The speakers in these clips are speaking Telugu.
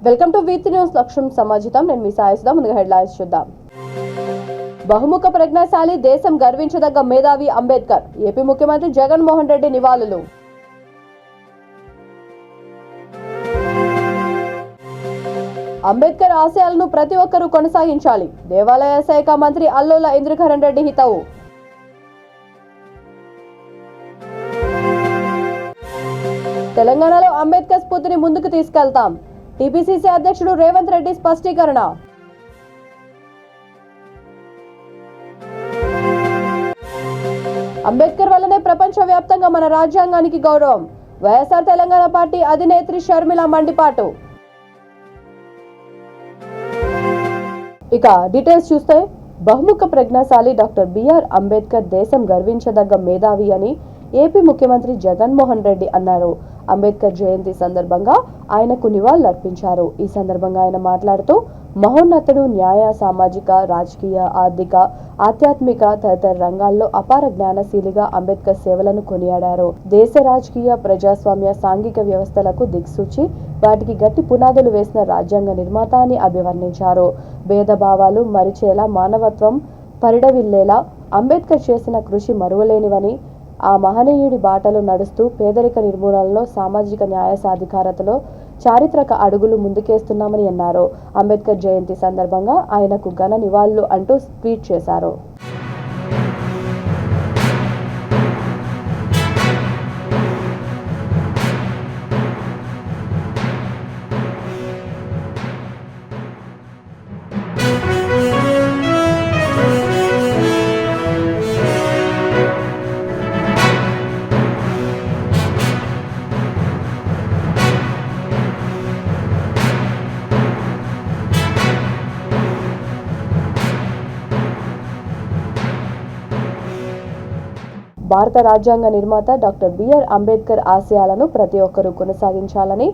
Welcome to wheat news. లక్ష్యం సమాజితం. నేను మీ సాయిసుదా. ముందుగా హెడ్లైన్స్ చూద్దాం. బహుముఖ ప్రజ్ఞాశాలి, దేశం గర్వించదగ్గ మేధావి అంబేద్కర్. ఏపీ ముఖ్యమంత్రి జగన్మోహన్ రెడ్డి నివాళులు. అంబేద్కర్ ఆశయాలను ప్రతి ఒక్కరూ కొనసాగించాలి. దేవాలయ శాఖ మంత్రి అల్లోల ఇంద్రకరణ్ రెడ్డి హితవు. తెలంగాణలో అంబేద్కర్ స్ఫూర్తిని ముందుకు తీసుకెళ్తాం. టీపీసీసీ అధ్యక్షుడు రేవంత్ రెడ్డి స్పష్టీకరణ. అంబేద్కర్ వల్లనే ప్రపంచవ్యాప్తంగా మన రాజ్యాంగానికి గౌరవం. వైఎస్ఆర్ తెలంగాణ పార్టీ అధినేత్రి షర్మిల మండిపాటు. ఇక డీటెయిల్స్ చూస్తే, బహుముఖ ప్రజ్ఞాశాలి డాక్టర్ బిఆర్ అంబేద్కర్ దేశం గర్వించదగ్గ మేధావి అని ఏపీ ముఖ్యమంత్రి జగన్మోహన్ రెడ్డి అన్నారు. అంబేద్కర్ జయంతి సందర్భంగా ఆయనకు నివాళులర్పించారు. ఈ సందర్భంగా ఆయన మాట్లాడుతూ, మహోన్నతుడు, న్యాయ, సామాజిక, రాజకీయ, ఆర్థిక, ఆధ్యాత్మిక తదితర రంగాల్లో అపార జ్ఞానశీలిగా అంబేద్కర్ సేవలను కొనియాడారు. దేశ రాజకీయ, ప్రజాస్వామ్య, సాంఘిక వ్యవస్థలకు దిక్సూచి వాటికి గట్టి పునాదులు వేసిన రాజ్యాంగ నిర్మాత అని అభివర్ణించారు. భేదభావాలు మరిచేలా, మానవత్వం పరిడవిల్లేలా అంబేద్కర్ చేసిన కృషి మరువలేనివని, ఆ మహనీయుడి బాటలో నడుస్తూ పేదరిక నిర్మూలనలో, సామాజిక న్యాయ సాధికారతలో చారిత్రక అడుగులు ముందుకేస్తున్నామని అన్నారు. అంబేద్కర్ జయంతి సందర్భంగా ఆయనకు ఘన నివాళులు అంటూ ట్వీట్ చేశారు. భారత రాజ్యాంగ నిర్మాత డాక్టర్ బిఆర్ అంబేద్కర్ ఆశయాలను ప్రతి ఒక్కరూ కొనసాగించాలని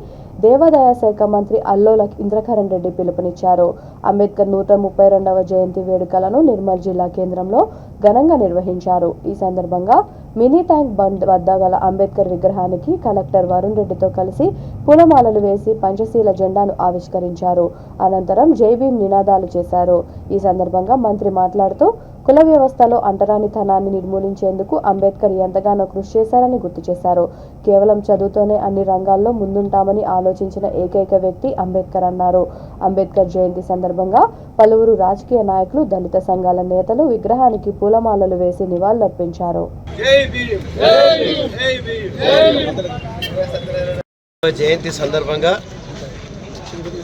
దేవాదాయ శాఖ మంత్రి అల్లోల ఇంద్రకరణ్ రెడ్డి పిలుపునిచ్చారు. అంబేద్కర్ 132వ జయంతి వేడుకలను నిర్మల్ జిల్లా కేంద్రంలో ఘనంగా నిర్వహించారు. ఈ సందర్భంగా మినీ ట్యాంక్ బండ్ వద్ద గల అంబేద్కర్ విగ్రహానికి కలెక్టర్ వరుణ్ రెడ్డితో కలిసి పూలమాలలు వేసి పంచశీల జెండాను ఆవిష్కరించారు. అనంతరం జై భీమ్ నినాదాలు చేశారు. ఈ సందర్భంగా మంత్రి మాట్లాడుతూ, కుల వ్యవస్థలో అంటరానితనాన్ని నిర్మూలించేందుకు అంబేద్కర్ ఎంతగానో కృషి చేశారని గుర్తు చేశారు. కేవలం చదువుతోనే అన్ని రంగాల్లో ముందుంటామని ఆలోచించిన ఏకైక వ్యక్తి అంబేద్కర్ అన్నారు. అంబేద్కర్ జయంతి సందర్భంగా పలువురు రాజకీయ నాయకులు, దళిత సంఘాల నేతలు విగ్రహానికి పూలమాలలు వేసి నివాళులర్పించారు. జయంతి సందర్భంగా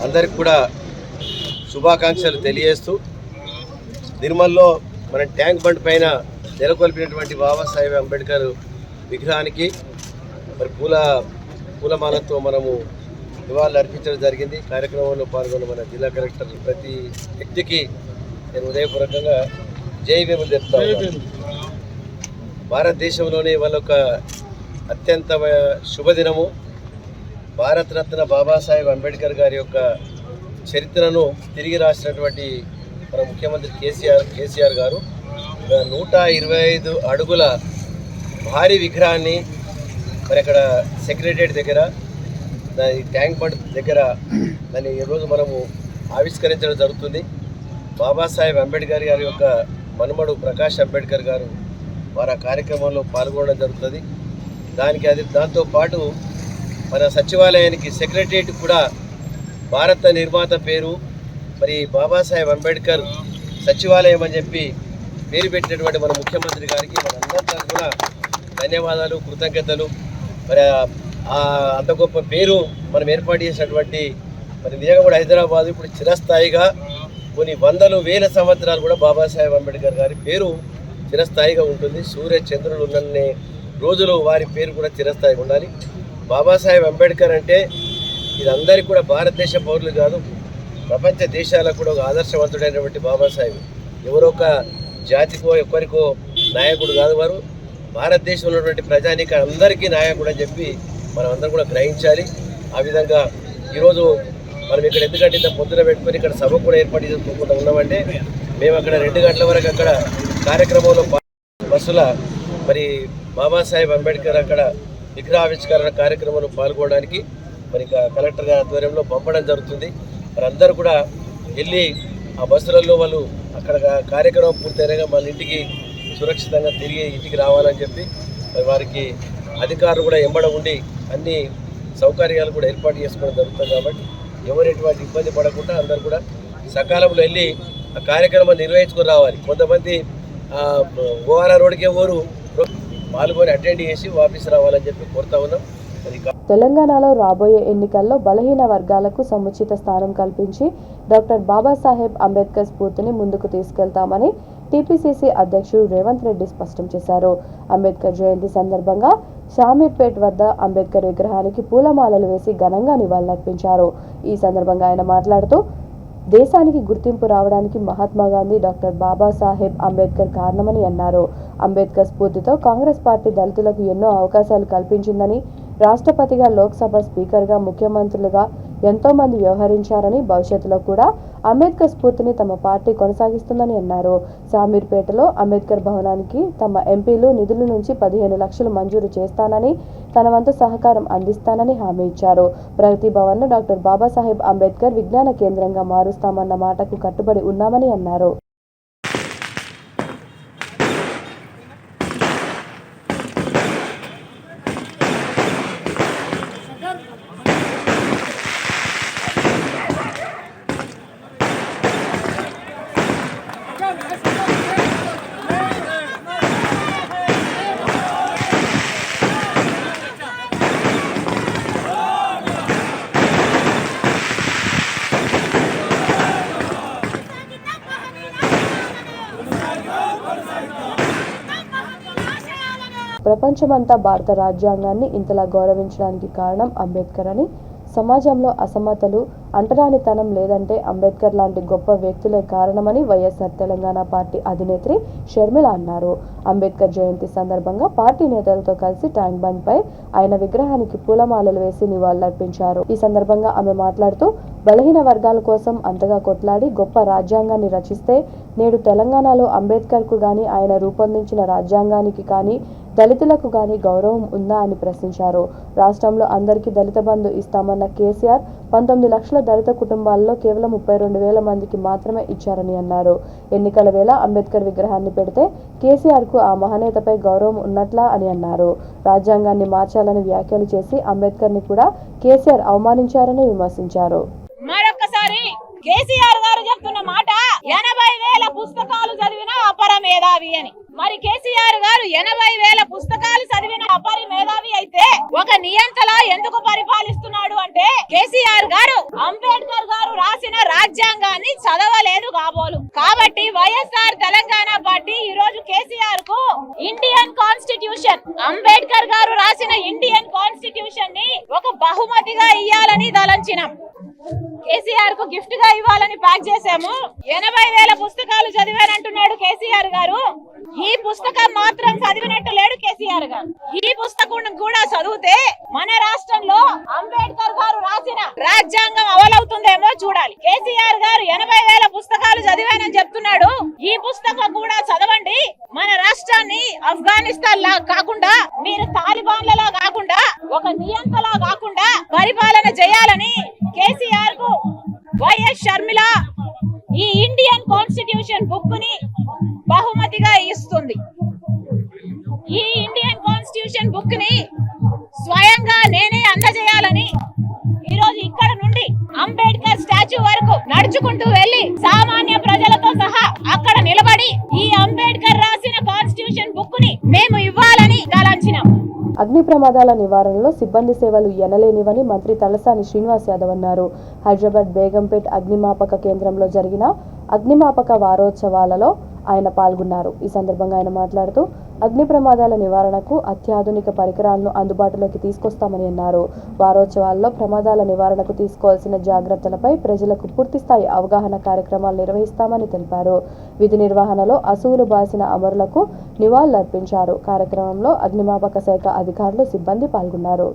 అందరికి కూడా శుభాకాంక్షలు తెలియజేస్తూ, నిర్మల్లో మన ట్యాంక్ బండ్ పైన నెలకొల్పినటువంటి బాబాసాహెబ్ అంబేద్కర్ విగ్రహానికి మరి పూలమాలతో మనము నివాళులు అర్పించడం జరిగింది. కార్యక్రమంలో పాల్గొన్న మన జిల్లా కలెక్టర్ ప్రతి వ్యక్తికి నేను ఉదయపూర్వకంగా జై భీమ్ చెప్తాను. భారతదేశంలోనే వాళ్ళొక అత్యంత శుభదినము. భారతరత్న బాబాసాహెబ్ అంబేద్కర్ గారి యొక్క చరిత్రను తిరిగి రాసినటువంటి మన ముఖ్యమంత్రి కేసీఆర్ గారు 125 అడుగుల భారీ విగ్రహాన్ని మరి అక్కడ సెక్రటరియట్ దగ్గర, దాని ట్యాంక్ బండ్ దగ్గర దాన్ని ఈరోజు మనము ఆవిష్కరించడం జరుగుతుంది. బాబాసాహెబ్ అంబేద్కర్ గారి యొక్క మనుమడు ప్రకాష్ అంబేద్కర్ గారు వారు ఆ కార్యక్రమంలో పాల్గొనడం జరుగుతుంది. దాంతోపాటు మన సచివాలయానికి సెక్రటరియట్ కూడా భారత నిర్మాత పేరు మరి బాబాసాహెబ్ అంబేద్కర్ సచివాలయం అని చెప్పి పేరు పెట్టినటువంటి మన ముఖ్యమంత్రి గారికి మనందరికీ కూడా ధన్యవాదాలు, కృతజ్ఞతలు. మరి అంత గొప్ప పేరు మనం ఏర్పాటు చేసినటువంటి మరి నిజంగా కూడా హైదరాబాద్ ఇప్పుడు చిరస్థాయిగా కొన్ని వందలు వేల సంవత్సరాలు కూడా బాబాసాహెబ్ అంబేద్కర్ గారి పేరు చిరస్థాయిగా ఉంటుంది. సూర్య చంద్రులు ఉన్నన్ని రోజులు వారి పేరు కూడా చిరస్థాయిగా ఉండాలి. బాబాసాహెబ్ అంబేద్కర్ అంటే ఇది అందరికీ కూడా భారతదేశ పౌరులు కాదు, ప్రపంచ దేశాలకు కూడా ఒక ఆదర్శవంతుడైనటువంటి బాబాసాహెబ్. ఎవరో ఒక జాతికో ఎవరికో నాయకుడు కాదు, వారు భారతదేశంలో ఉన్నటువంటి ప్రజానిక అందరికీ నాయకుడు అని చెప్పి మనం అందరం కూడా గ్రహించాలి. ఆ విధంగా ఈరోజు మనం ఇక్కడ ఎందుకంటే ఇంత పొద్దున పెట్టుకొని ఇక్కడ సభ కూడా ఏర్పాటు చేసుకోకుండా ఉన్నామంటే, మేము అక్కడ 2 గంటల వరకు అక్కడ కార్యక్రమంలో బస్సుల మరి బాబాసాహెబ్ అంబేద్కర్ అక్కడ విగ్రహావిష్కరణ కార్యక్రమంలో పాల్గొనడానికి మరి కలెక్టర్ గారి ఆధ్వర్యంలో పంపడం జరుగుతుంది. మరి అందరూ కూడా వెళ్ళి ఆ బస్సులలో వాళ్ళు అక్కడ కార్యక్రమం పూర్తయినాక మన ఇంటికి సురక్షితంగా తిరిగి ఇంటికి రావాలని చెప్పి మరి వారికి అధికారులు కూడా ఎంబడ ఉండి అన్ని సౌకర్యాలు కూడా ఏర్పాటు చేసుకోవడం జరుగుతుంది. కాబట్టి ఎవరు ఎటువంటి ఇబ్బంది పడకుండా అందరూ కూడా సకాలంలో వెళ్ళి ఆ కార్యక్రమాన్ని నిర్వహించుకొని రావాలి. కొంతమంది ఓఆర్ఆర్ రోడ్కే ఊరు పాల్గొని అటెండ్ చేసి వాపసు రావాలని చెప్పి కోరుతా ఉన్నాం. తెలంగాణలో రాబోయే ఎన్నికల్లో బలహీన వర్గాలకు సముచిత స్థానం కల్పించి డాక్టర్ బాబాసాహెబ్ అంబేద్కర్ స్ఫూర్తిని ముందుకు తీసుకెళ్తామని టీపీసీసీ అధ్యక్షుడు రేవంత్ రెడ్డి స్పష్టం చేశారు. అంబేద్కర్ జయంతి సందర్భంగా షామీర్పేట్ వద్ద అంబేద్కర్ విగ్రహానికి పూలమాలలు వేసి ఘనంగా నివాళులర్పించారు. ఈ సందర్భంగా ఆయన మాట్లాడుతూ దేశానికి గుర్తింపు రావడానికి మహాత్మా గాంధీ, డాక్టర్ బాబాసాహెబ్ అంబేద్కర్ కారణమని అన్నారు. అంబేద్కర్ స్ఫూర్తితో కాంగ్రెస్ పార్టీ దళితులకు ఎన్నో అవకాశాలు కల్పించిందని, రాష్ట్రపతిగా, లోక్సభ స్పీకర్గా, ముఖ్యమంత్రులుగా ఎంతో మంది వ్యవహరించారని, భవిష్యత్తులో కూడా అంబేద్కర్ స్ఫూర్తిని తమ పార్టీ కొనసాగిస్తుందని అన్నారు. షామీర్పేటలో అంబేద్కర్ భవనానికి తమ ఎంపీలు నిధుల నుంచి 15 లక్షలు మంజూరు చేస్తానని, తన వంతు సహకారం అందిస్తానని హామీ ఇచ్చారు. ప్రగతి భవన్ను డాక్టర్ బాబాసాహెబ్ అంబేద్కర్ విజ్ఞాన కేంద్రంగా మారుస్తామన్న మాటకు కట్టుబడి ఉన్నామని అన్నారు. ప్రపంచమంతా భారత రాజ్యాంగాన్ని ఇంతలా గౌరవించడానికి కారణం అంబేద్కర్ అని, సమాజంలో అసమతలు, అంటరానితనం లేదంటే అంబేద్కర్ లాంటి గొప్ప వ్యక్తులే కారణమని వైఎస్ఆర్ తెలంగాణ పార్టీ అధినేత్రి షర్మిల అన్నారు. అంబేద్కర్ జయంతి సందర్భంగా పార్టీ నేతలతో కలిసి ట్యాంక్ బండ్ పై ఆయన విగ్రహానికి పూలమాలలు వేసి నివాళులర్పించారు. ఈ సందర్భంగా ఆమె మాట్లాడుతూ బలహీన వర్గాల కోసం అంతగా కొట్లాడి గొప్ప రాజ్యాంగాన్ని రచిస్తే నేడు తెలంగాణలో అంబేద్కర్కు గాని, ఆయన రూపొందించిన రాజ్యాంగానికి కానీ, దళితులకు గాని గౌరవం ఉందా అని ప్రశ్నించారు. రాష్ట్రంలో అందరికీ దళిత బంధు ఇస్తామన్న కేసీఆర్ 19 లక్షల దళిత కుటుంబాల్లో కేవలం 32,000 మందికి మాత్రమే ఇచ్చారని అన్నారు. ఎన్నికల వేళ అంబేద్కర్ విగ్రహాన్ని పెడితే కేసీఆర్కు ఆ మహనేతపై గౌరవం ఉన్నట్లా అని అన్నారు. రాజ్యాంగాన్ని మార్చాలని వ్యాఖ్యలు చేసి అంబేద్కర్ని కూడా కేసీఆర్ అవమానించారని విమర్శించారు. మరొకసారి కేసీఆర్ గారు చెప్తున్న మాట 80,000 పుస్తకాలు చదివిన అపర మేధావి అని. మరి కేసీఆర్ గారు 80,000 పుస్తకాలు చదివిన అపరి మేధావి అయితే ఒక నియంతలా ఎందుకు పరిపాలిస్తున్నాడు అంటే కేసీఆర్ గారు అంబేద్కర్ గారు రాసిన రాజ్యాంగాన్ని చదవలేదు కాబోలు. కాబట్టి వైఎస్ఆర్ తెలంగాణ పార్టీ ఈ రోజు కేసీఆర్ కు ఇండియన్ కాన్స్టిట్యూషన్, అంబేద్కర్ గారు రాసిన ఇండియన్ కాన్స్టిట్యూషన్ ని ఒక బహుమతిగా ఇయ్యాలని తలంచినాం. కేసీఆర్ కు గిఫ్ట్ గా ఇవ్వాలని ప్యాక్ చేశాము. 80,000 పుస్తకాలు చదివానంటున్నాడు కేసీఆర్ గారు. ఈ పుస్తకం మాత్రం చదివినట్టు లేడు కేసీఆర్ గారు. ఈ పుస్తకం కూడా చదివితే మన రాష్ట్రంలో అంబేద్కర్ గారు రాసిన రాజ్యాంగం అమలవుతుందేమో చూడాలి. కేసీఆర్ గారు 80,000 పుస్తకాలు చదివానని చెప్తున్నాడు. ఈ పుస్తకం కూడా చదవండి. మన రాష్ట్రాన్ని ఆఫ్ఘనిస్తాన్ లా కాకుండా, మీరు తాలిబాన్లలో కాకుండా, ఒక నియంతలా కాకుండా పరిపాలన చేయాలని కేసీఆర్ కు వైఎస్ షర్మిల ఈ ఇండియన్ కాన్స్టిట్యూషన్ బుక్ ని బహుమతిగా ఇస్తుంది. ఈ ఇండియన్ కాన్స్టిట్యూషన్ బుక్ ని స్వయంగా నేనే అందజేయాలని ఈరోజు ఇక్కడ నుండి అంబేద్కర్ స్టాచ్యూ వరకు నడుచుకుంటూ వెళ్లి సామాన్య ప్రజలతో సహా అక్కడ నిలబడి ఈ అంబేద్కర్ రాసిన కాన్స్టిట్యూషన్ బుక్ ని మేము ఇవ్వాలని తలంచినాం. అగ్ని ప్రమాదాల నివారణలో సిబ్బంది సేవలు ఎనలేనివని మంత్రి తలసాని శ్రీనివాస్ యాదవ్ అన్నారు. హైదరాబాద్ బేగంపేట్ అగ్నిమాపక కేంద్రంలో జరిగిన అగ్నిమాపక వారోత్సవాలలో ఆయన పాల్గొన్నారు. ఈ సందర్భంగా ఆయన మాట్లాడుతూ అగ్ని ప్రమాదాల నివారణకు అత్యాధునిక పరికరాలను అందుబాటులోకి తీసుకొస్తామని అన్నారు. వారోత్సవాల్లో ప్రమాదాల నివారణకు తీసుకోవాల్సిన జాగ్రత్తలపై ప్రజలకు పూర్తిస్థాయి అవగాహన కార్యక్రమాలు నిర్వహిస్తామని తెలిపారు. విధి నిర్వహణలో అసువులు బాసిన అమరులకు నివాళులర్పించారు. కార్యక్రమంలో అగ్నిమాపక శాఖ అధికారులు, సిబ్బంది పాల్గొన్నారు.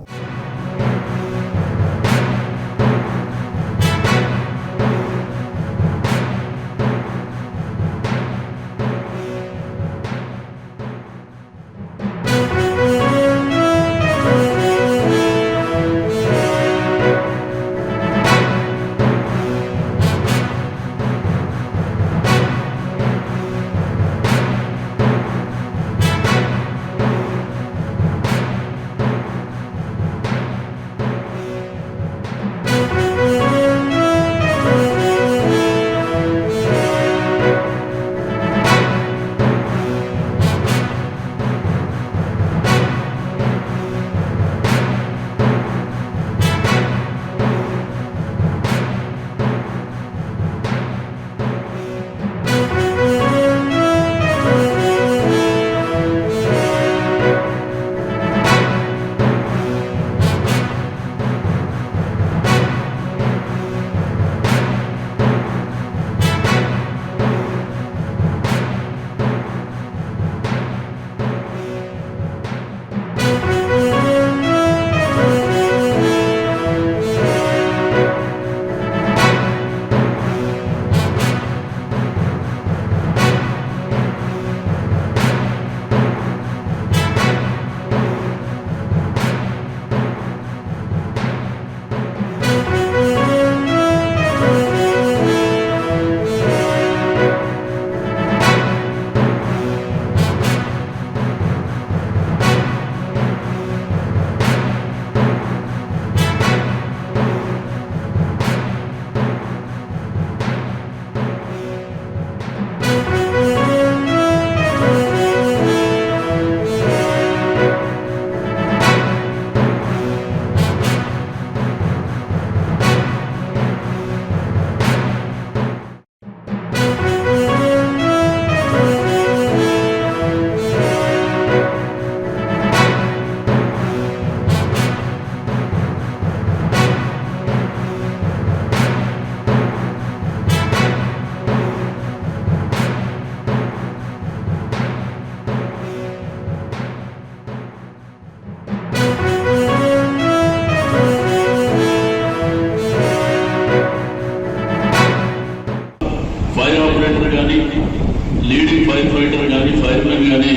ఫైటర్ కానీ ఫైర్మెన్ కానీ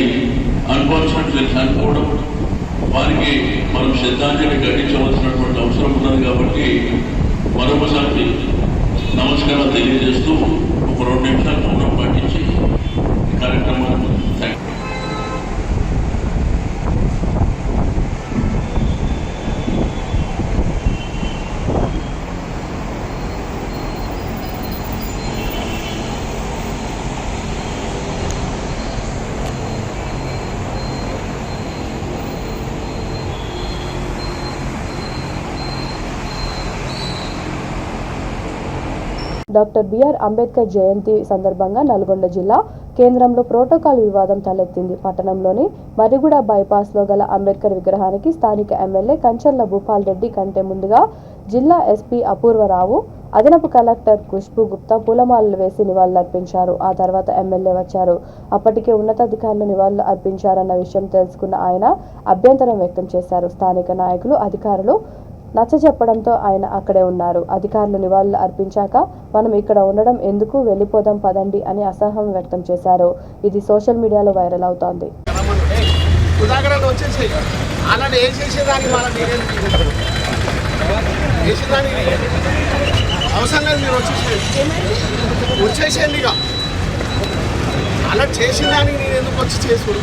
అన్ఫార్చునేట్లీ చనిపోవడం, వారికి మనం శ్రద్ధాంజలి ఘటించవలసినటువంటి అవసరం ఉన్నది. కాబట్టి మరొకసారి నమస్కారాలు తెలియజేస్తూ ఒక 2 నిమిషాలు మౌనం పాటించి ఈ కార్యక్రమాన్ని డాక్టర్ బిఆర్ అంబేద్కర్ జయంతి సందర్భంగా నల్గొండ జిల్లా కేంద్రంలో ప్రోటోకాల్ వివాదం తలెత్తింది. పట్టణంలోని మరిగూడ బైపాస్లో గల అంబేద్కర్ విగ్రహానికి స్థానిక ఎమ్మెల్యే కంచర్ల భూపాల్ రెడ్డి కంటే ముందుగా జిల్లా ఎస్పీ అపూర్వరావు, అదనపు కలెక్టర్ ఖుష్బూ గుప్తా పూలమాలలు వేసి నివాళులర్పించారు. ఆ తర్వాత ఎమ్మెల్యే వచ్చారు. అప్పటికే ఉన్నతాధికారులు నివాళులు అర్పించారన్న విషయం తెలుసుకున్న ఆయన అభ్యంతరం వ్యక్తం చేశారు. స్థానిక నాయకులు, అధికారులు నచ్చజెప్పడంతో ఆయన అక్కడే ఉన్నారు. అధికారులు నివాళులు అర్పించాక మనం ఇక్కడ ఉండడం ఎందుకు, వెళ్ళిపోదాం పదండి అని అసహనం వ్యక్తం చేశారు. ఇది సోషల్ మీడియాలో వైరల్ అవుతోంది. అలా చేసిన దానికి నేను ఎందుకు వచ్చి చేసుకుని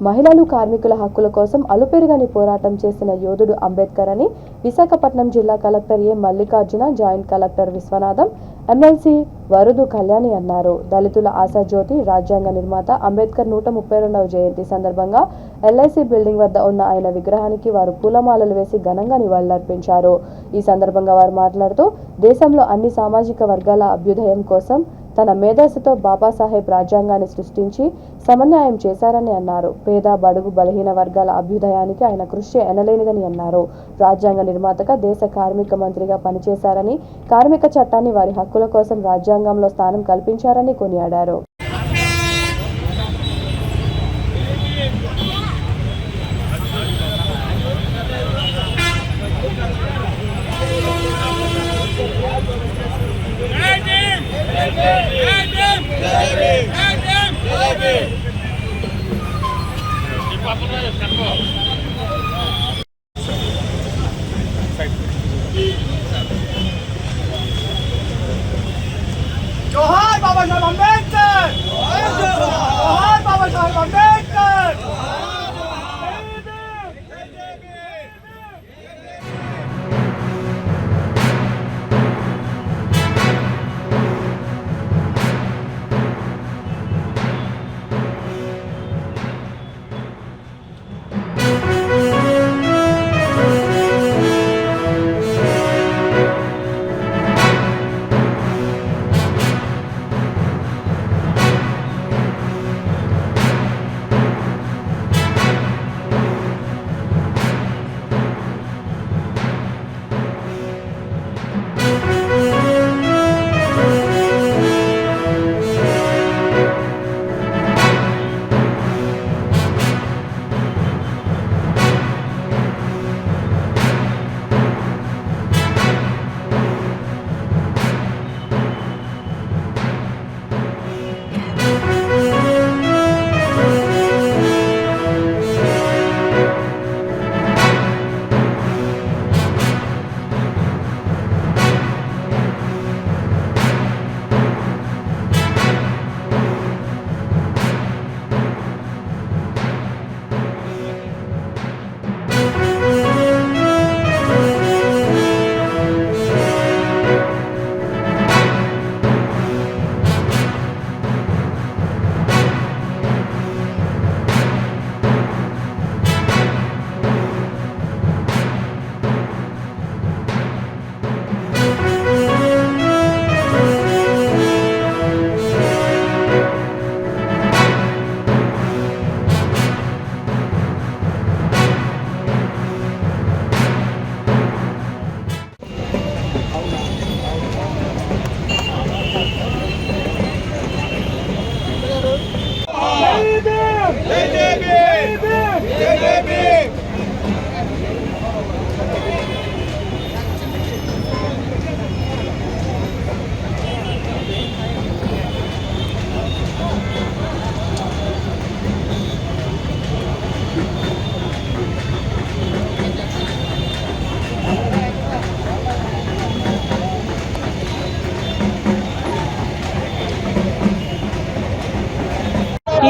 మహిళలు, కార్మికుల హక్కుల కోసం అలుపెరుగని పోరాటం చేసిన యోధుడు అంబేద్కర్ అని విశాఖపట్నం జిల్లా collector A Mallikarjuna, joint collector Viswanatham, MLC Varudu Kalyani అన్నారు. దళితుల ఆశాజ్యోతి, రాజ్యాంగ నిర్మాత అంబేద్కర్ 132వ జయంతి సందర్భంగా ఎల్ఐసి బిల్డింగ్ వద్ద ఉన్న ఆయన విగ్రహానికి వారు పూలమాలలు వేసి ఘనంగా నివాళులర్పించారు. ఈ సందర్భంగా వారు మాట్లాడుతూ దేశంలో అన్ని సామాజిక వర్గాల అభ్యుదయం కోసం తన మేధస్సుతో బాబాసాహెబ్ రాజ్యాంగాన్ని సృష్టించి సమన్యాయం చేశారని అన్నారు. పేద, బడుగు, బలహీన వర్గాల అభ్యుదయానికి ఆయన కృషి ఎనలేనిదని అన్నారు. రాజ్యాంగ నిర్మాతగా దేశ కార్మిక మంత్రిగా పనిచేశారని, కార్మిక చట్టాన్ని వారి హక్కుల కోసం రాజ్యాంగంలో స్థానం కల్పించారని కొనియాడారు. जोहार बाबा साहेब अंबेडकर, जोहार बाबा साहेब अंबेडकर।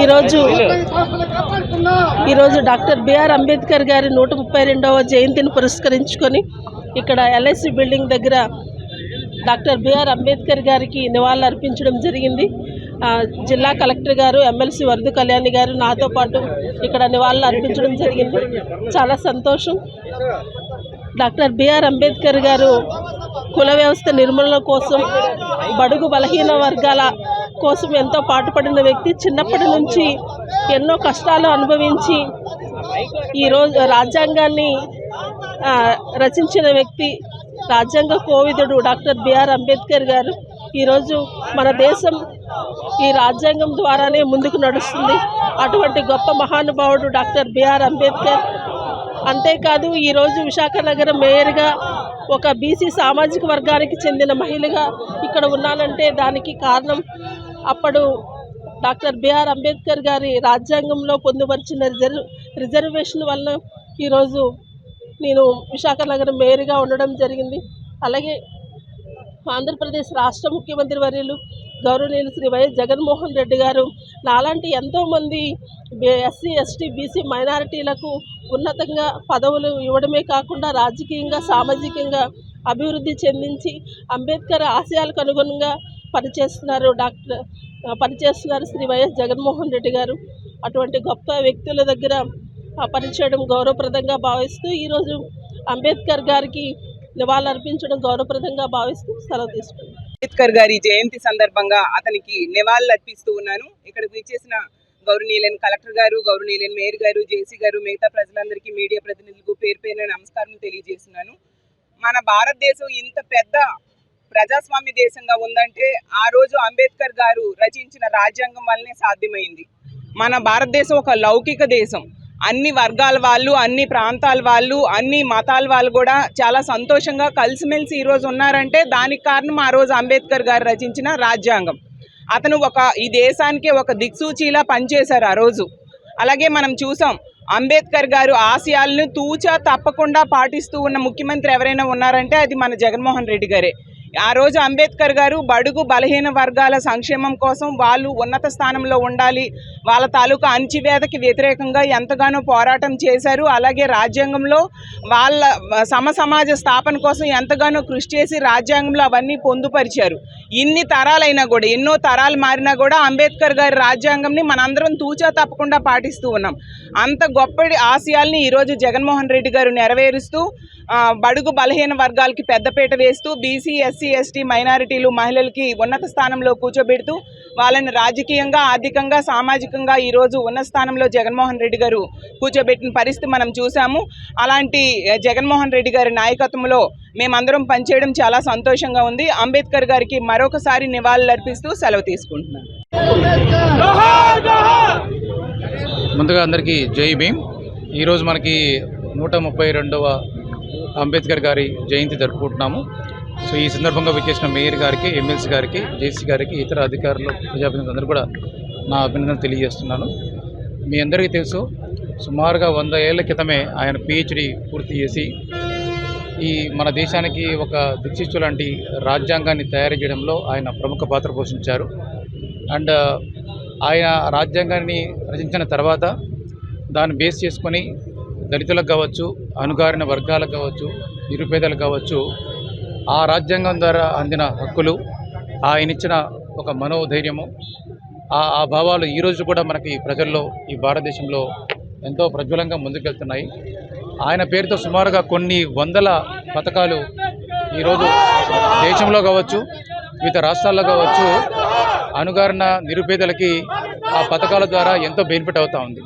ఈరోజు డాక్టర్ బిఆర్ అంబేద్కర్ గారి 132వ జయంతిని పురస్కరించుకొని ఇక్కడ ఎల్ఐసి బిల్డింగ్ దగ్గర డాక్టర్ బిఆర్ అంబేద్కర్ గారికి నివాళులు అర్పించడం జరిగింది. జిల్లా కలెక్టర్ గారు, ఎమ్మెల్సీ వరద కళ్యాణి గారు నాతో పాటు ఇక్కడ నివాళులు అర్పించడం జరిగింది. చాలా సంతోషం. డాక్టర్ బిఆర్ అంబేద్కర్ గారు కుల వ్యవస్థ నిర్మూలన కోసం, బడుగు బలహీన వర్గాల కోసం ఎంతో పాటుపడిన వ్యక్తి. చిన్నప్పటి నుంచి ఎన్నో కష్టాలు అనుభవించి ఈరోజు రాజ్యాంగాన్ని రచించిన వ్యక్తి, రాజ్యాంగ కోవిదుడు డాక్టర్ బిఆర్ అంబేద్కర్ గారు. ఈరోజు మన దేశం ఈ రాజ్యాంగం ద్వారానే ముందుకు నడుస్తుంది. అటువంటి గొప్ప మహానుభావుడు డాక్టర్ బిఆర్ అంబేద్కర్. అంతేకాదు ఈరోజు విశాఖ నగరం మేయర్గా ఒక బీసీ సామాజిక వర్గానికి చెందిన మహిళగా ఇక్కడ ఉన్నానంటే దానికి కారణం అప్పుడు డాక్టర్ బిఆర్ అంబేద్కర్ గారి రాజ్యాంగంలో పొందుపరిచిన రిజర్వేషన్ వల్ల ఈరోజు నేను విశాఖ నగరం మేయర్గా ఉండడం జరిగింది. అలాగే ఆంధ్రప్రదేశ్ రాష్ట్ర ముఖ్యమంత్రి వర్యులు గౌరవనీయులు శ్రీ వైఎస్ జగన్మోహన్ రెడ్డి గారు నాలాంటి ఎంతోమంది ఎస్సీ, ఎస్టీ, బీసీ మైనారిటీలకు ఉన్నతంగా పదవులు ఇవ్వడమే కాకుండా రాజకీయంగా, సామాజికంగా అభివృద్ధి చెందించి అంబేద్కర్ ఆశయాలకు అనుగుణంగా పనిచేస్తున్నారు శ్రీ వైఎస్ జగన్మోహన్ రెడ్డి గారు. అటువంటి గొప్ప వ్యక్తుల దగ్గర పనిచేయడం గౌరవప్రదంగా భావిస్తూ ఈరోజు అంబేద్కర్ గారికి నివాళులు అర్పించడం గౌరవప్రదంగా భావిస్తూ సెలవు తీసుకున్నాను. అంబేద్కర్ గారి జయంతి సందర్భంగా అతనికి నివాళులు అర్పిస్తూ ఉన్నాను. ఇక్కడికి విచ్చేసిన గౌరవనీయులైన కలెక్టర్ గారు, గౌరవనీయులైన మేయర్ గారు, జేసీ గారు, మిగతా ప్రజలందరికీ, మీడియా ప్రతినిధులకు పేరు పేరున నమస్కారం తెలియజేస్తున్నాను. మన భారతదేశం ఇంత పెద్ద ప్రజాస్వామ్య దేశంగా ఉందంటే ఆ రోజు అంబేద్కర్ గారు రచించిన రాజ్యాంగం వల్లనే సాధ్యమైంది. మన భారతదేశం ఒక లౌకిక దేశం. అన్ని వర్గాల వాళ్ళు, అన్ని ప్రాంతాల వాళ్ళు, అన్ని మతాల వాళ్ళు కూడా చాలా సంతోషంగా కలిసిమెలిసి ఈరోజు ఉన్నారంటే దానికి కారణం ఆ రోజు అంబేద్కర్ గారు రచించిన రాజ్యాంగం. అతను ఈ దేశానికే ఒక దిక్సూచిలా పనిచేశారు ఆ రోజు. అలాగే మనం చూసాం అంబేద్కర్ గారు ఆశయాలను తూచా తప్పకుండా పాటిస్తూ ఉన్న ముఖ్యమంత్రి ఎవరైనా ఉన్నారంటే అది మన జగన్మోహన్ రెడ్డి గారే. ఆ రోజు అంబేద్కర్ గారు బడుగు బలహీన వర్గాల సంక్షేమం కోసం వాళ్ళు ఉన్నత స్థానంలో ఉండాలి, వాళ్ళ తాలూకా అణచివేతకి వ్యతిరేకంగా ఎంతగానో పోరాటం చేశారు. అలాగే రాజ్యాంగంలో వాళ్ళ సమాజ స్థాపన కోసం ఎంతగానో కృషి చేసి రాజ్యాంగంలో అవన్నీ పొందుపరిచారు. ఇన్ని తరాలైనా కూడా, ఎన్నో తరాలు మారినా కూడా అంబేద్కర్ గారి రాజ్యాంగంని మనందరం తూచా తప్పకుండా పాటిస్తూ ఉన్నాం. అంత గొప్ప ఆశయాల్ని ఈరోజు జగన్మోహన్ రెడ్డి గారు నెరవేరుస్తూ బడుగు బలహీన వర్గాలకి పెద్దపీట వేస్తూ బీసీ, ఎస్సీ, ఎస్టీ, మైనారిటీలు, మహిళలకి ఉన్నత స్థానంలో కూర్చోబెడుతూ వాళ్ళని రాజకీయంగా, ఆర్థికంగా, సామాజికంగా ఈరోజు ఉన్నత స్థానంలో జగన్మోహన్ రెడ్డి గారు కూర్చోబెట్టిన పరిస్థితి మనం చూసాము. అలాంటి జగన్మోహన్ రెడ్డి గారి నాయకత్వంలో మేమందరం పనిచేయడం చాలా సంతోషంగా ఉంది. అంబేద్కర్ గారికి మరొకసారి నివాళులు అర్పిస్తూ సెలవు తీసుకుంటున్నాను. ముందుగా అందరికీ జై భీమ్. ఈరోజు మనకి 132వ అంబేద్కర్ గారి జయంతి జరుపుకుంటున్నాము. సో ఈ సందర్భంగా విచ్చేసిన మేయర్ గారికి, ఎమ్మెల్సీ గారికి, జేసీ గారికి, ఇతర అధికారులు, ప్రజాప్రతినిధులు అందరూ కూడా నా అభినందనలు తెలియజేస్తున్నాను. మీ అందరికీ తెలుసు, సుమారుగా 100 ఏళ్ల క్రితమే ఆయన PhD పూర్తి చేసి ఈ మన దేశానికి ఒక దిక్సూచి లాంటి రాజ్యాంగాన్ని తయారు చేయడంలో ఆయన ప్రముఖ పాత్ర పోషించారు. అండ్ ఆయన రాజ్యాంగాన్ని రచించిన తర్వాత దాన్ని బేస్ చేసుకొని దళితులకు కావచ్చు, అణగారిన వర్గాలకు కావచ్చు, నిరుపేదలకు కావచ్చు, ఆ రాజ్యాంగం ద్వారా అందిన హక్కులు, ఆయన ఇచ్చిన ఒక మనోధైర్యము, ఆ భావాలు ఈరోజు కూడా మనకి ప్రజల్లో, ఈ భారతదేశంలో ఎంతో ప్రజ్వలంగా ముందుకెళ్తున్నాయి. ఆయన పేరుతో సుమారుగా కొన్ని వందల పథకాలు ఈరోజు దేశంలో కావచ్చు, వివిధ రాష్ట్రాల్లో కావచ్చు, అణగారిన నిరుపేదలకి ఆ పథకాల ద్వారా ఎంతో బెనిఫిట్ అవుతూ ఉంది.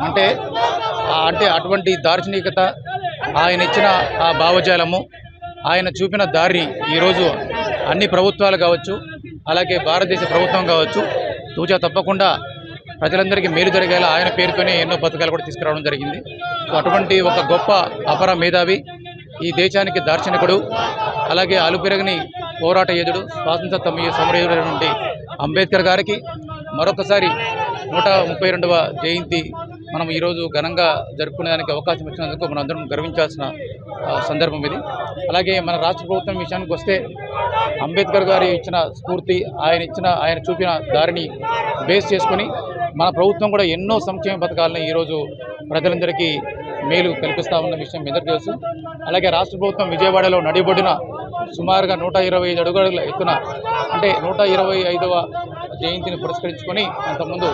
అంటే అటువంటి దార్శనికత, ఆయన ఇచ్చిన ఆ భావజాలము, ఆయన చూపిన దారి ఈరోజు అన్ని ప్రభుత్వాలు కావచ్చు, అలాగే భారతదేశ ప్రభుత్వం కావచ్చు, తూచా తప్పకుండా ప్రజలందరికీ మేలు జరిగేలా ఆయన పేరుతోనే ఎన్నో పథకాలు కూడా తీసుకురావడం జరిగింది. సో అటువంటి ఒక గొప్ప అపర మేధావి, ఈ దేశానికి దార్శనికుడు, అలాగే అలుపెరగని పోరాట యోధుడు, స్వాతంత్ర సమరయోధుడైనటువంటి అంబేద్కర్ గారికి మరొకసారి 132వ జయంతి మనం ఈరోజు ఘనంగా జరుపుకునేదానికి అవకాశం ఇచ్చినందుకు మనందరం గర్వించాల్సిన సందర్భం ఇది. అలాగే మన రాష్ట్ర ప్రభుత్వం విషయానికి వస్తే అంబేద్కర్ గారి ఇచ్చిన స్ఫూర్తి, ఆయన చూపిన దారిని బేస్ చేసుకొని మన ప్రభుత్వం కూడా ఎన్నో సంక్షేమ పథకాలను ఈరోజు ప్రజలందరికీ మేలు కల్పిస్తూ ఉన్న విషయం అందరికీ తెలుసు. అలాగే రాష్ట్ర ప్రభుత్వం విజయవాడలో నడిబొడిన సుమారుగా 125 అడుగుల ఎత్తున అంటే 125వ జయంతిని పురస్కరించుకొని అంతకుముందు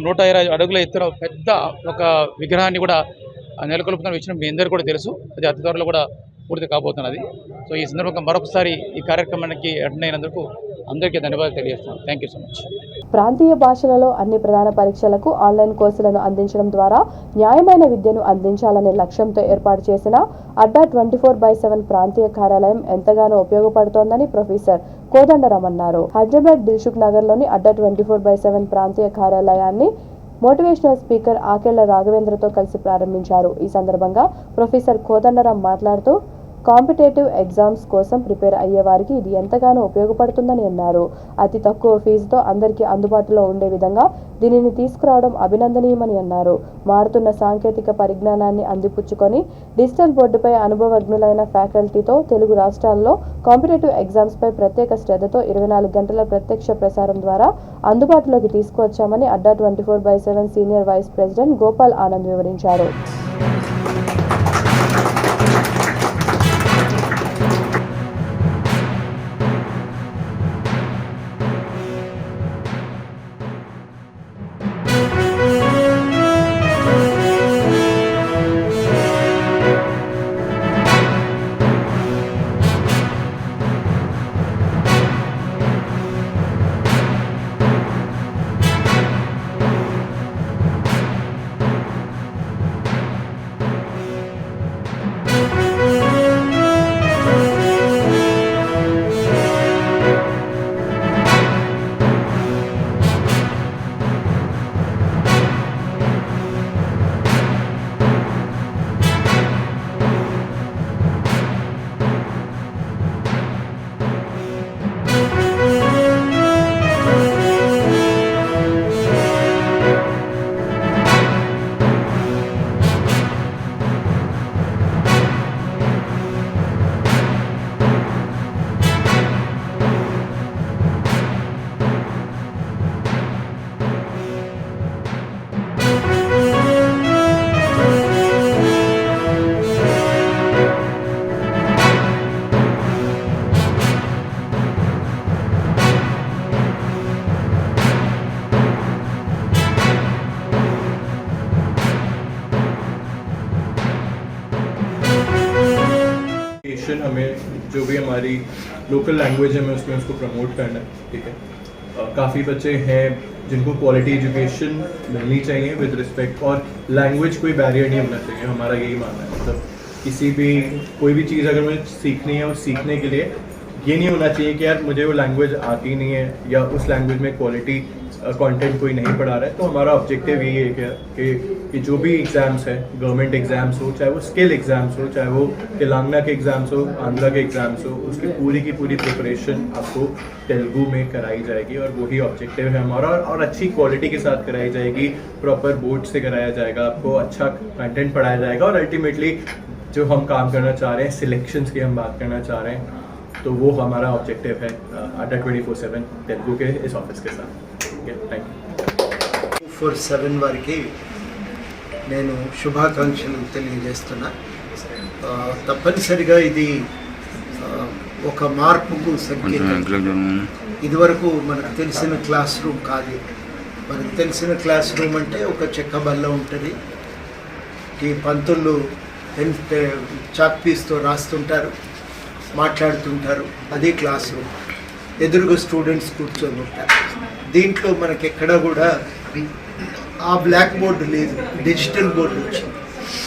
120 అడుగుల ఎత్తున పెద్ద ఒక విగ్రహాన్ని కూడా నెలకొల్పుతున్న విషయం మీ అందరికీ కూడా తెలుసు. అది అతి త్వరలో కూడా పూర్తి కాబోతున్నది. సో ఈ సందర్భంగా మరొకసారి ఈ కార్యక్రమానికి అటెండ్ అయినందుకు అందరికీ ధన్యవాదాలు తెలియజేస్తున్నాను. Thank you so much. ప్రాంతీయ భాషలలో అన్ని ప్రధాన పరీక్షలకు ఆన్లైన్ కోర్సులను అందించడం ద్వారా న్యాయమైన విద్యను అందించాలనే లక్ష్యంతో ఏర్పాటు చేసిన అడ్డా 24/7 ప్రాంతీయ కార్యాలయం ఎంతగానో ఉపయోగపడుతోందని ప్రొఫెసర్ కోదండరాం అన్నారు. హైదరాబాద్ దిల్సుఖ్ నగర్లోని అడ్డా 24/7 ప్రాంతీయ కార్యాలయాన్ని మోటివేషనల్ స్పీకర్ ఆకెళ్ల రాఘవేంద్రతో కలిసి ప్రారంభించారు. ఈ సందర్భంగా ప్రొఫెసర్ కోదండరాం మాట్లాడుతూ కాంపిటేటివ్ ఎగ్జామ్స్ కోసం ప్రిపేర్ అయ్యే వారికి ఇది ఎంతగానో ఉపయోగపడుతుందని అన్నారు. అతి తక్కువ ఫీజుతో అందరికీ అందుబాటులో ఉండే విధంగా దీనిని తీసుకురావడం అభినందనీయమని అన్నారు. మారుతున్న సాంకేతిక పరిజ్ఞానాన్ని అందిపుచ్చుకొని డిజిటల్ బోర్డుపై అనుభవజ్ఞులైన ఫ్యాకల్టీతో తెలుగు రాష్ట్రాల్లో కాంపిటేటివ్ ఎగ్జామ్స్పై ప్రత్యేక శ్రద్ధతో 24 గంటల ప్రత్యక్ష ప్రసారం ద్వారా అందుబాటులోకి తీసుకువచ్చామని Adda 24/7 senior vice president Gopal Anand వివరించారు. हमें जो भी हमारी लोकल लैंग्वेज है हमें उसमें उसको प्रमोट करना है. ठीक है, काफ़ी बच्चे हैं जिनको क्वालिटी एजुकेशन मिलनी चाहिए विद रिस्पेक्ट, और लैंग्वेज कोई बैरियर नहीं होना चाहिए. हमारा यही मानना है. मतलब किसी भी कोई भी चीज़ अगर मुझे सीखनी है, उस सीखने के लिए ये नहीं होना चाहिए कि यार मुझे वो लैंग्वेज आती नहीं है या उस लैंग्वेज में क्वालिटी कंटेंट कोई नहीं पढ़ा रहा है. तो हमारा ऑब्जेक्टिव यही है कि जो भी एग्ज़ाम्स है, गवर्नमेंट एग्ज़ाम्स हो, चाहे वो स्किल एग्ज़ाम्स हो, चाहे वो तेलंगाना के एग्ज़ाम्स हो, आंध्रा के एग्ज़ाम्स हो, उसकी पूरी की पूरी प्रिपरेशन आपको तेलुगु में कराई जाएगी. और वही ऑब्जेक्टिव है हमारा, और अच्छी क्वालिटी के साथ कराई जाएगी. प्रॉपर बोर्ड से कराया जाएगा, आपको अच्छा कंटेंट पढ़ाया जाएगा. और अल्टीमेटली जो हम काम करना चाह रहे हैं, सिलेक्शंस की हम बात करना चाह रहे हैं, तो वो हमारा ऑब्जेक्टिव है अड्डा 24/7 तेलुगु के इस ऑफिस के साथ. Thank you. 24/7 వారికి నేను శుభాకాంక్షలు తెలియజేస్తున్నా. తప్పనిసరిగా ఇది ఒక మార్పుకు సంకేతం. ఇదివరకు మనకు తెలిసిన క్లాస్ రూమ్ కాదు. మనకు తెలిసిన క్లాస్ రూమ్ అంటే ఒక చెక్క బల్ల ఉంటుంది, ఈ పంతులు చాక్ పీస్తో రాస్తుంటారు, మాట్లాడుతుంటారు, అది క్లాస్ రూమ్. ఎదురుగా స్టూడెంట్స్ కూర్చొని ఉంటారు. దీంట్లో మనకి ఎక్కడ కూడా ఆ బ్లాక్ బోర్డు లేదు, డిజిటల్ బోర్డు వచ్చింది.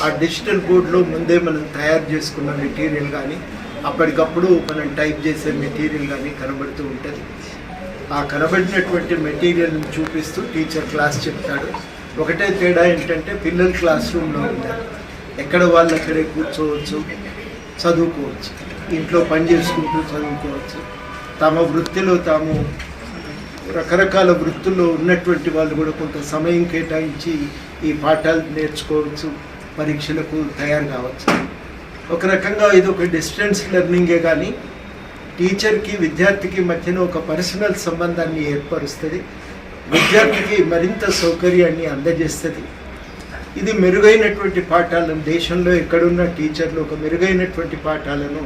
ఆ డిజిటల్ బోర్డులో ముందే మనం తయారు చేసుకున్న మెటీరియల్ కానీ, అప్పటికప్పుడు మనం టైప్ చేసే మెటీరియల్ కానీ కనబడుతూ ఉంటుంది. ఆ కనబడినటువంటి మెటీరియల్ని చూపిస్తూ టీచర్ క్లాస్ చెప్తాడు. ఒకటే తేడా ఏంటంటే పిల్లలు క్లాస్ రూమ్లో ఉంటారు, ఎక్కడ వాళ్ళు అక్కడే కూర్చోవచ్చు, చదువుకోవచ్చు, ఇంట్లో పని చేసుకుంటూ చదువుకోవచ్చు. తమ వృత్తిలో తాము రకరకాల వృత్తుల్లో ఉన్నటువంటి వాళ్ళు కూడా కొంత సమయం కేటాయించి ఈ పాఠాలు నేర్చుకోవచ్చు, పరీక్షలకు తయారు కావచ్చు. ఒక రకంగా ఇది ఒక డిస్టెన్స్ లెర్నింగే, కానీ టీచర్కి విద్యార్థికి మధ్యన ఒక పర్సనల్ సంబంధాన్ని ఏర్పరుస్తుంది. విద్యార్థికి మరింత సౌకర్యాన్ని అందజేస్తుంది. ఇది మెరుగైనటువంటి పాఠాలను, దేశంలో ఎక్కడున్న టీచర్లు ఒక మెరుగైనటువంటి పాఠాలను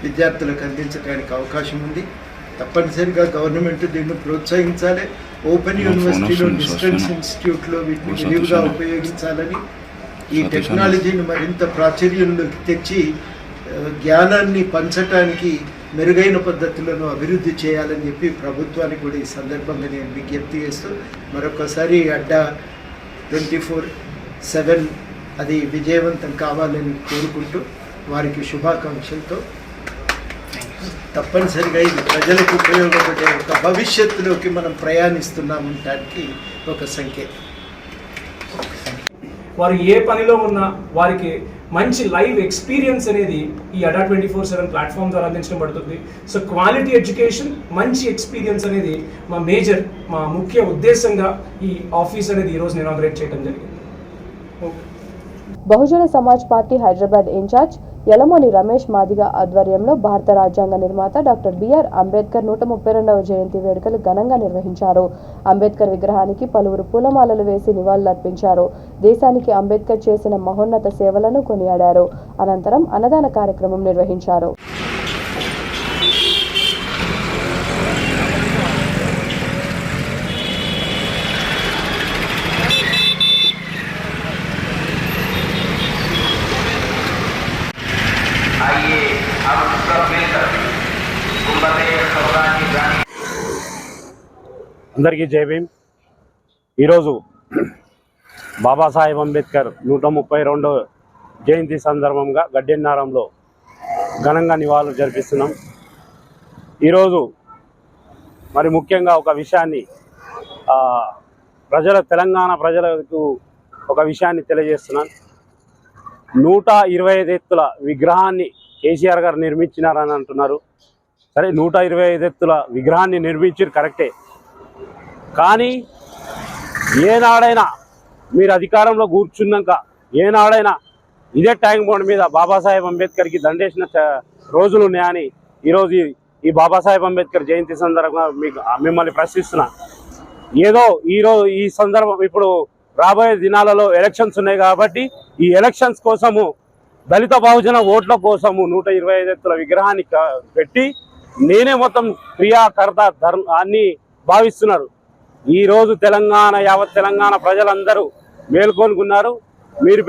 విద్యార్థులకు అందించడానికి అవకాశం ఉంది. తప్పనిసరిగా గవర్నమెంట్ దీన్ని ప్రోత్సహించాలి. ఓపెన్ యూనివర్సిటీలో, డిస్టెన్స్ ఇన్స్టిట్యూట్లో వీటిని విరివిగా ఉపయోగించాలని, ఈ టెక్నాలజీని మరింత ప్రాచుర్యంలోకి తెచ్చి జ్ఞానాన్ని పంచటానికి మెరుగైన పద్ధతులను అభివృద్ధి చేయాలని చెప్పి ప్రభుత్వానికి కూడా ఈ సందర్భంగా నేను విజ్ఞప్తి చేస్తూ మరొకసారి అడ్డా 24/7 అది విజయవంతం కావాలని కోరుకుంటూ వారికి శుభాకాంక్షలతో, తప్పనిసరిగా ఇది ప్రజలకు ఉపయోగపడే ఒక భవిష్యత్తులోకి మనం ప్రయాణిస్తున్నామంటానికి ఒక సంకేతం. వారు ఏ పనిలో ఉన్నా వారికి మంచి లైవ్ ఎక్స్పీరియన్స్ అనేది ఈ అడా 24/7 ప్లాట్ఫామ్ ద్వారా అందించడం పడుతుంది. సో క్వాలిటీ ఎడ్యుకేషన్, మంచి ఎక్స్పీరియన్స్ అనేది మా ముఖ్య ఉద్దేశంగా ఈ ఆఫీస్ అనేది ఈరోజు ఇనాగ్రేట్ చేయడం జరిగింది. బహుజన సమాజ్ పార్టీ హైదరాబాద్ ఇన్ఛార్జ్ యలమోని రమేష్ మాదిగ ఆధ్వర్యంలో భారత రాజ్యాంగ నిర్మాత డాక్టర్ బిఆర్ అంబేద్కర్ 132వ జయంతి వేడుకలు ఘనంగా నిర్వహించారు. అంబేద్కర్ విగ్రహానికి పలువురు పూలమాలలు వేసి నివాళులర్పించారు. దేశానికి అంబేద్కర్ చేసిన మహోన్నత సేవలను కొనియాడారు. అనంతరం అన్నదాన కార్యక్రమం నిర్వహించారు. అందరికీ జై భీమ్. ఈరోజు బాబాసాహెబ్ అంబేద్కర్ 132వ జయంతి సందర్భంగా గడ్డెన్నారంలో ఘనంగా నివాళులు జరిపిస్తున్నాం. ఈరోజు మరి ముఖ్యంగా ఒక విషయాన్ని తెలంగాణ ప్రజలకు ఒక విషయాన్ని తెలియజేస్తున్నాను. 125 ఎత్తుల విగ్రహాన్ని కేసీఆర్ గారు నిర్మించినారని అంటున్నారు. సరే, 125 ఎత్తుల విగ్రహాన్ని నిర్మించారు, కరెక్టే. కానీ ఏనాడైనా మీరు అధికారంలో కూర్చున్నాక ఏనాడైనా ఇదే ట్యాంక్ బండ్ మీద బాబాసాహెబ్ అంబేద్కర్కి దండేసిన రోజులు ఉన్నాయని ఈరోజు ఈ బాబాసాహెబ్ అంబేద్కర్ జయంతి సందర్భంగా మిమ్మల్ని ప్రశ్నిస్తున్నా. ఏదో ఈ సందర్భం ఇప్పుడు రాబోయే దినాలలో ఎలక్షన్స్ ఉన్నాయి కాబట్టి ఈ ఎలక్షన్స్ కోసము దళిత బహుజన ఓట్ల కోసము 125 ఎత్తుల విగ్రహాన్ని పెట్టి నేనే మొత్తం క్రియాకర్త అన్ని భావిస్తున్నారు. ఈరోజు యావత్ తెలంగాణ ప్రజలందరూ మేల్కొనుకున్నారు. మీరు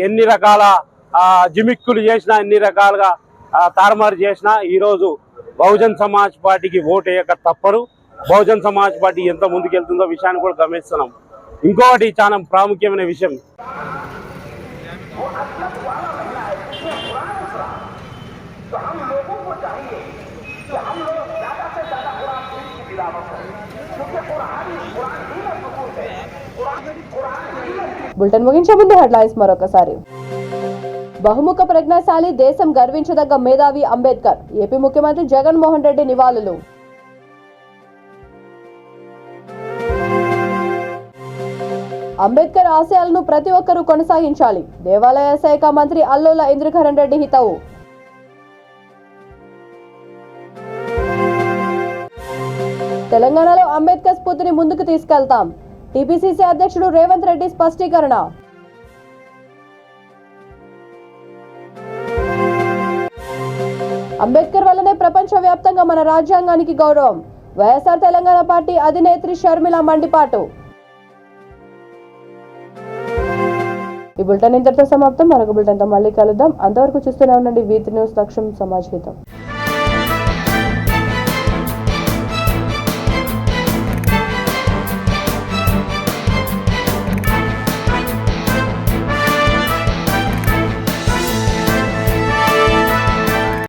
ఎన్ని రకాల జిమిక్కులు చేసినా, ఎన్ని రకాలుగా తారుమారు చేసినా ఈరోజు బహుజన్ సమాజ్ పార్టీకి ఓటు వేయక తప్పరు. బహుజన్ సమాజ్ పార్టీ ఎంత ముందుకెళ్తుందో విషయాన్ని కూడా గమనిస్తున్నాం. ఇంకొకటి చాలా ప్రాముఖ్యమైన విషయం, బులెటిన్ ముగించే ముందు హెడ్లైన్స్ మరొకసారి. బహుముఖ ప్రజ్ఞాశాలి, దేశం గర్వించదగ్గ మేధావి అంబేద్కర్, ఏపీ ముఖ్యమంత్రి జగన్మోహన్ రెడ్డి నివాళులు. అంబేద్కర్ ఆశయాలను ప్రతి ఒక్కరూ కొనసాగించాలి, దేవాలయ శాఖ మంత్రి అల్లోల ఇంద్రకరణ్ రెడ్డి హితవు. తెలంగాణలో అంబేద్కర్ స్ఫూర్తిని ముందుకు తీసుకెళ్తాం, టీపీసీసీ అధ్యక్షుడు రేవంత్ రెడ్డి స్పష్టీకరణ. అంబేద్కర్ వల్లనే ప్రపంచవ్యాప్తంగా మన రాజ్యాంగానికి గౌరవం, వైఎస్ఆర్ తెలంగాణ పార్టీ అధినేత్రి షర్మిల మండిపాటు. ఈ బులెటిన్ ఇంతటితో సమాప్తం. మరొక బులెటిన్తో మళ్ళీ కలుద్దాం. అంతవరకు చూస్తూనే ఉండండి వీతి న్యూస్, లక్ష్యం సమాజ్ హితం.